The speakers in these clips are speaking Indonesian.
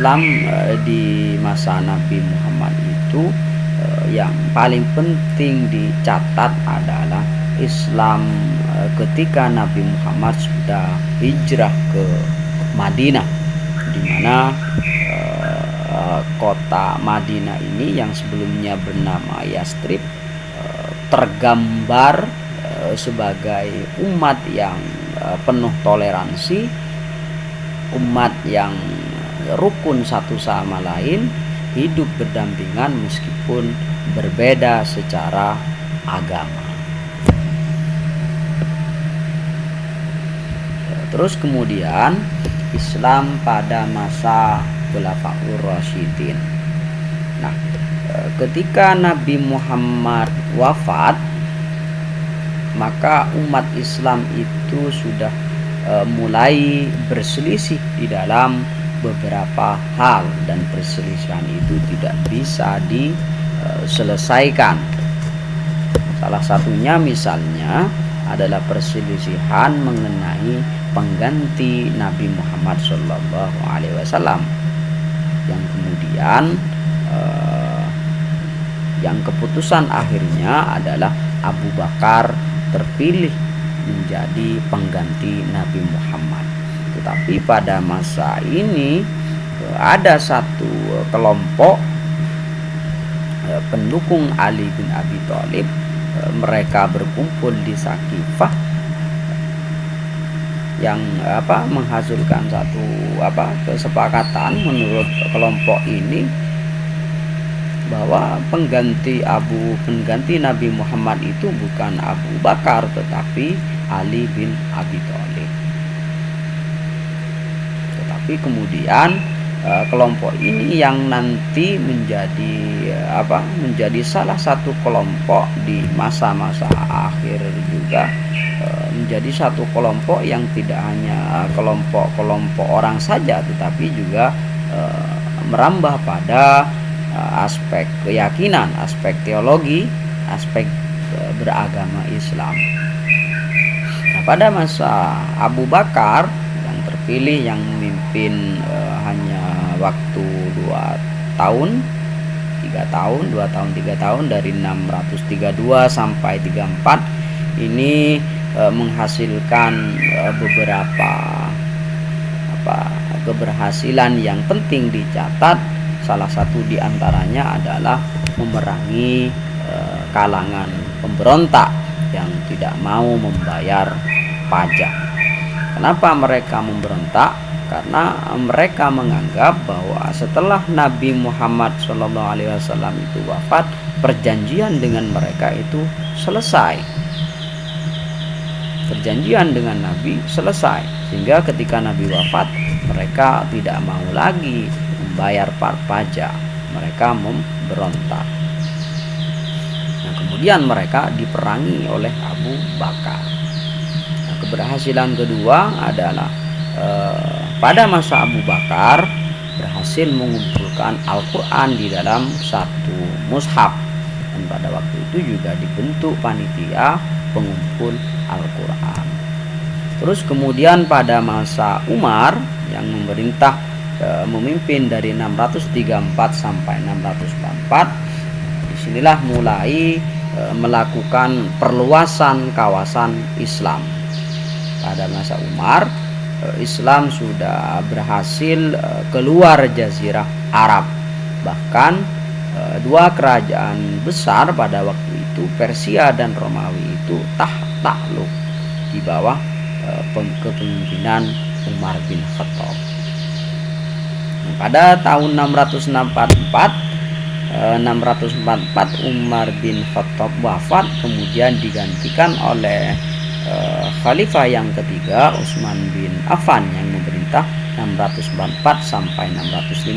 Islam di masa Nabi Muhammad itu yang paling penting dicatat adalah Islam ketika Nabi Muhammad sudah hijrah ke Madinah, di mana kota Madinah ini yang sebelumnya bernama Yastrib tergambar sebagai umat yang penuh toleransi, umat yang rukun satu sama lain, hidup berdampingan meskipun berbeda secara agama. Terus kemudian Islam pada masa Khulafaur Rasyidin. Nah, ketika Nabi Muhammad wafat, maka umat Islam itu sudah mulai berselisih di dalam beberapa hal, dan perselisihan itu tidak bisa diselesaikan. Salah satunya misalnya adalah perselisihan mengenai pengganti Nabi Muhammad SAW, yang kemudian yang keputusan akhirnya adalah Abu Bakar terpilih menjadi pengganti Nabi Muhammad. Tetapi pada masa ini ada satu kelompok pendukung Ali bin Abi Thalib, mereka berkumpul di Saqifah yang menghasilkan satu kesepakatan menurut kelompok ini bahwa pengganti Nabi Muhammad itu bukan Abu Bakar tetapi Ali bin Abi Thalib. Tetapi kemudian kelompok ini yang nanti menjadi salah satu kelompok di masa-masa akhir juga, menjadi satu kelompok yang tidak hanya kelompok orang saja, tetapi juga merambah pada aspek keyakinan, aspek teologi, aspek beragama Islam. Nah, pada masa Abu Bakar yang terpilih, yang memimpin hanya waktu 2 tahun 3 tahun dari 632 sampai 34, ini menghasilkan beberapa keberhasilan yang penting dicatat. Salah satu diantaranya adalah memerangi kalangan pemberontak yang tidak mau membayar pajak. Kenapa mereka memberontak? Karena mereka menganggap bahwa setelah Nabi Muhammad SAW itu wafat, perjanjian dengan mereka itu selesai. Perjanjian dengan Nabi selesai, sehingga ketika Nabi wafat mereka tidak mau lagi membayar pajak, mereka memberontak. Nah, kemudian mereka diperangi oleh Abu Bakar. Nah, keberhasilan kedua adalah pada masa Abu Bakar berhasil mengumpulkan Al-Quran di dalam satu mushaf, dan pada waktu itu juga dibentuk panitia pengumpul Al-Quran. Terus kemudian pada masa Umar yang memerintah memimpin dari 634 sampai 644, disinilah mulai melakukan perluasan kawasan Islam. Pada masa Umar, Islam sudah berhasil keluar Jazirah Arab. Bahkan dua kerajaan besar pada waktu itu, Persia dan Romawi, itu takluk di bawah kepemimpinan Umar bin Khattab. Pada tahun 644 Umar bin Khattab wafat, kemudian digantikan oleh Khalifah yang ketiga, Utsman bin Affan, yang memerintah 644 sampai 656.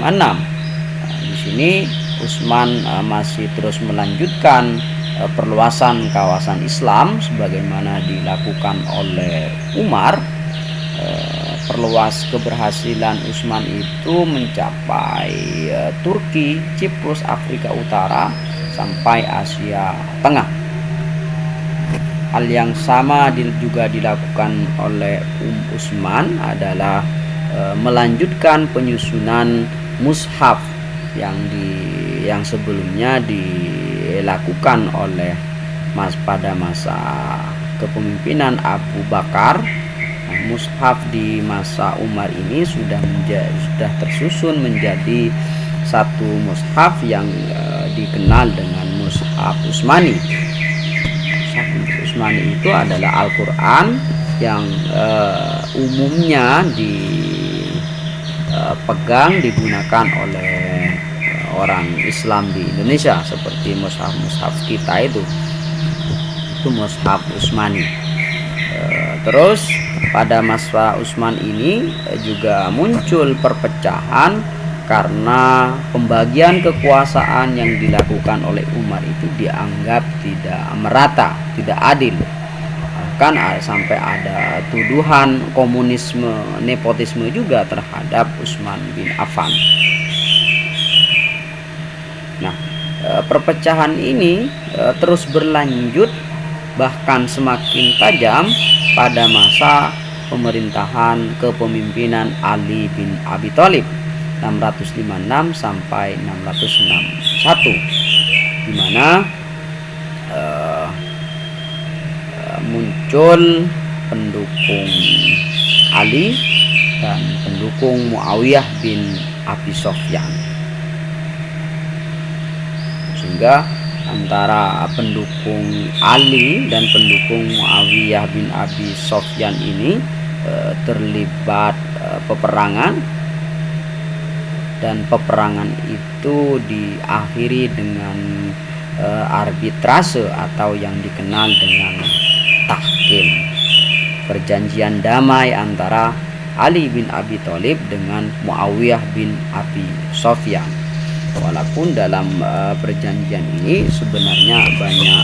Di sini Utsman masih terus melanjutkan perluasan kawasan Islam sebagaimana dilakukan oleh Umar. Perluas keberhasilan Utsman itu mencapai Turki, Siprus, Afrika Utara sampai Asia Tengah. Hal yang sama juga dilakukan oleh Utsman adalah melanjutkan penyusunan mushaf yang sebelumnya dilakukan oleh pada masa kepemimpinan Abu Bakar. Nah, mushaf di masa Umar ini sudah tersusun menjadi satu mushaf yang dikenal dengan mushaf Utsmani. Mushaf Utsmani itu adalah Al-Quran yang umumnya digunakan oleh orang Islam di Indonesia, seperti mushaf kita itu mushaf Utsmani. Terus pada masa Utsman ini juga muncul perpecahan karena pembagian kekuasaan yang dilakukan oleh Umar itu dianggap tidak merata, tidak adil. Bahkan sampai ada tuduhan komunisme, nepotisme juga terhadap Utsman bin Affan. Nah, perpecahan ini terus berlanjut, bahkan semakin tajam pada masa pemerintahan kepemimpinan Ali bin Abi Thalib 656 sampai 661, di mana muncul pendukung Ali dan pendukung Muawiyah bin Abi Sofyan, sehingga antara pendukung Ali dan pendukung Muawiyah bin Abi Sofyan ini terlibat peperangan, dan peperangan itu diakhiri dengan arbitrase atau yang dikenal dengan tahkim, perjanjian damai antara Ali bin Abi Thalib dengan Muawiyah bin Abi Sofyan. Walaupun dalam perjanjian ini sebenarnya banyak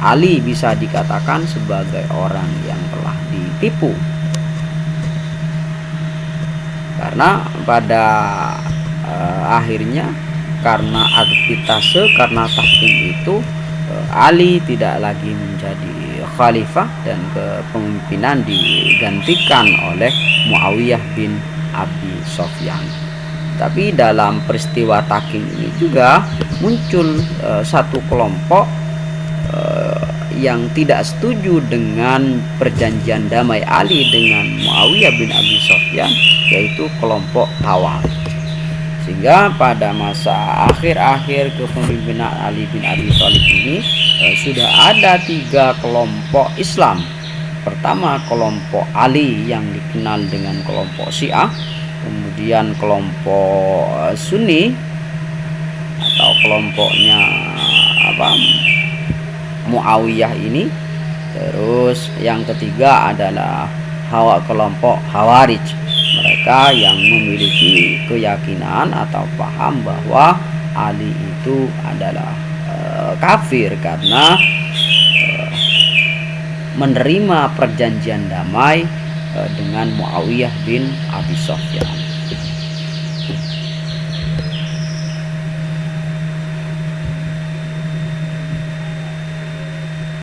Ali bisa dikatakan sebagai orang yang telah ditipu, karena pada akhirnya karena arbitrase, karena tahkim itu Ali tidak lagi menjadi khalifah dan kepemimpinan digantikan oleh Muawiyah bin Abi Sofyan. Tapi dalam peristiwa tahkim ini juga muncul satu kelompok yang tidak setuju dengan perjanjian damai Ali dengan Muawiyah bin Abi Sofyan, yaitu kelompok Khawarij. Sehingga pada masa akhir-akhir kepemimpinan Ali bin Abi Thalib ini sudah ada 3 kelompok Islam. Pertama, kelompok Ali yang dikenal dengan kelompok Syiah, kemudian kelompok Sunni atau kelompoknya Muawiyah ini, terus yang ketiga adalah kelompok Khawarij, mereka yang memiliki keyakinan atau paham bahwa Ali itu adalah kafir karena menerima perjanjian damai dengan Muawiyah bin Abi Sofyan.